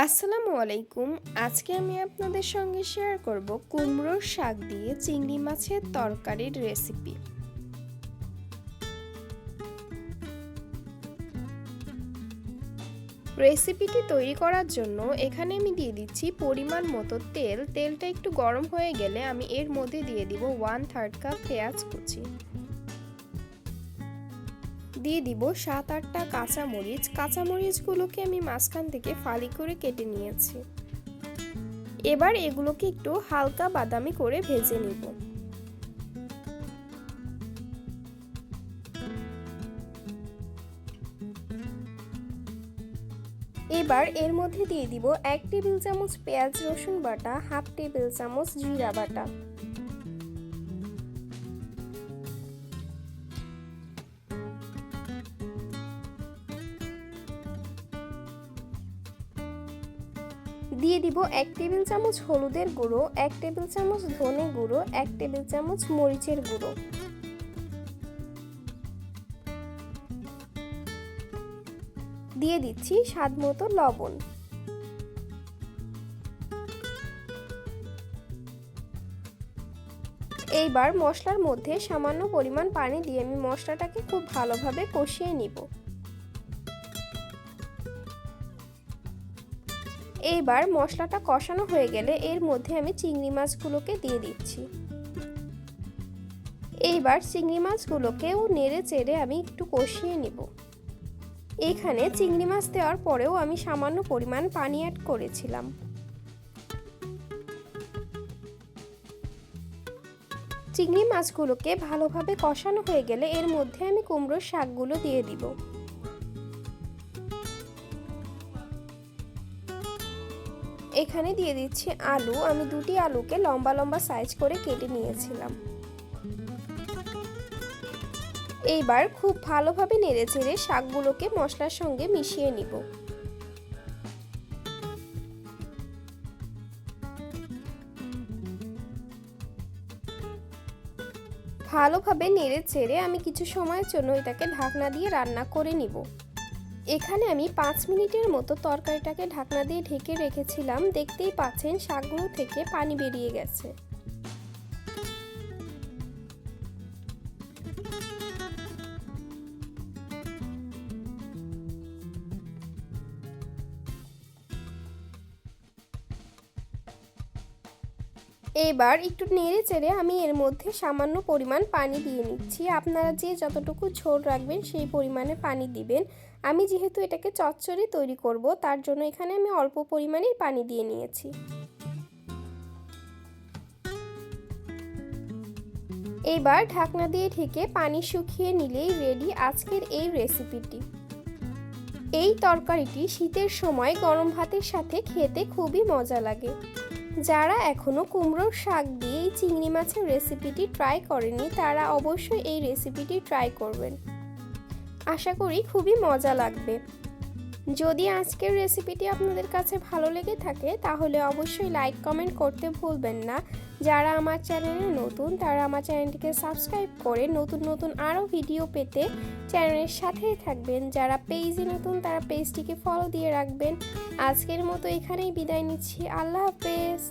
আসসালামু আলাইকুম। আজকে আমি আপনাদের সঙ্গে শেয়ার করব কুমড়োর শাক দিয়ে চিংড়ি মাছের তরকারির রেসিপি। রেসিপিটি তৈরি করার জন্য এখানে আমি দিয়ে দিচ্ছি পরিমাণ মতো তেল। তেলটা একটু গরম হয়ে গেলে আমি এর মধ্যে দিয়ে দিব 1/3 কাপ পেঁয়াজ কুচি। দিয়ে দিব 7-8টা কাঁচামরিচ। কাঁচামরিচগুলোকে আমি মাঝখান থেকে ফালি করে কেটে নিয়েছি। এবার এগুলোকে একটু হালকা বাদামি করে ভেজে নিব। এবার এর মধ্যে দিয়ে দিব 1 টেবিল চামচ পেঁয়াজ রসুন বাটা, 1/2 টেবিল চামচ জিরা বাটা। দিয়ে দিব 1 টেবিল চামচ হলুদের গুঁড়ো, 1 টেবিল চামচ ধনে গুঁড়ো, 1 টেবিল চামচ মরিচের গুঁড়ো। দিয়ে দিচ্ছি স্বাদমতো লবণ। এইবার মশলার মধ্যে সামান্য পরিমাণ পানি দিয়ে আমি মশলাটাকে খুব ভালোভাবে কষিয়ে নিব। এইবার মশলাটা কষানো হয়ে গেলে এর মধ্যে আমি চিংড়ি মাছগুলোকে দিয়ে দিচ্ছি। এইবার চিংড়ি মাছগুলোকেও নেড়ে চেড়ে আমি একটু কষিয়ে নিব। এখানে চিংড়ি মাছ দেওয়ার পরেও আমি সামান্য পরিমাণ পানি অ্যাড করেছিলাম। চিংড়ি মাছগুলোকে ভালোভাবে কষানো হয়ে গেলে এর মধ্যে আমি কুমড়োর শাকগুলো দিয়ে দিব। এখানে দিয়ে দিচ্ছি আলু। আমি 2টি আলুকে লম্বা লম্বা সাইজ করে কেটে নিয়েছিলাম। এইবার খুব ভালোভাবে নেড়েচেড়ে শাকগুলোকে মশলার সঙ্গে মিশিয়ে নিব। ভালোভাবে নেড়েচেড়ে আমি কিছু সময়ের জন্য এটাকে ঢাকনা দিয়ে রান্না করে নিব। এখানে আমি 5 মিনিটের মতো তরকারিটাকে ঢাকনা দিয়ে ঢেকে রেখেছিলাম। দেখতেই পাচ্ছেন শাকগুলো থেকে পানি বেরিয়ে গেছে। এবার একটু নেড়ে চেড়ে আমি এর মধ্যে সামান্য পরিমাণ পানি দিয়ে নিচ্ছি। আপনারা যে যতটুকু ঝোল রাখবেন সেই পরিমাণে পানি দিবেন। আমি যেহেতু এটাকে চচ্চড়ি তৈরি করব, তার জন্য এখানে আমি অল্প পরিমাণেই পানি দিয়ে নিয়েছি। এবার ঢাকনা দিয়ে ঢেকে পানি শুকিয়ে নিলেই রেডি আজকের এই রেসিপিটি। এই তরকারিটি শীতের সময় গরম ভাতের সাথে খেতে খুবই মজা লাগে। যারা এখনো কুমড়োর শাক দিয়ে এই চিংড়ি মাছের রেসিপিটি ট্রাই করেনি, তারা অবশ্যই এই রেসিপিটি ট্রাই করবেন। আশা করি খুবই মজা লাগবে। যদি আজকের রেসিপিটি আপনাদের কাছে ভালো লেগে থাকে তাহলে অবশ্যই লাইক কমেন্ট করতে ভুলবেন না। যারা আমার চ্যানেলে নতুন তারা আমার চ্যানেলটিকে সাবস্ক্রাইব করে নতুন নতুন আরও ভিডিও পেতে চ্যানেলের সাথেই থাকবেন। যারা পেজে নতুন তারা পেজটিকে ফলো দিয়ে রাখবেন। আজকের মতো এখানেই বিদায় নিচ্ছি। আল্লাহ হাফেজ।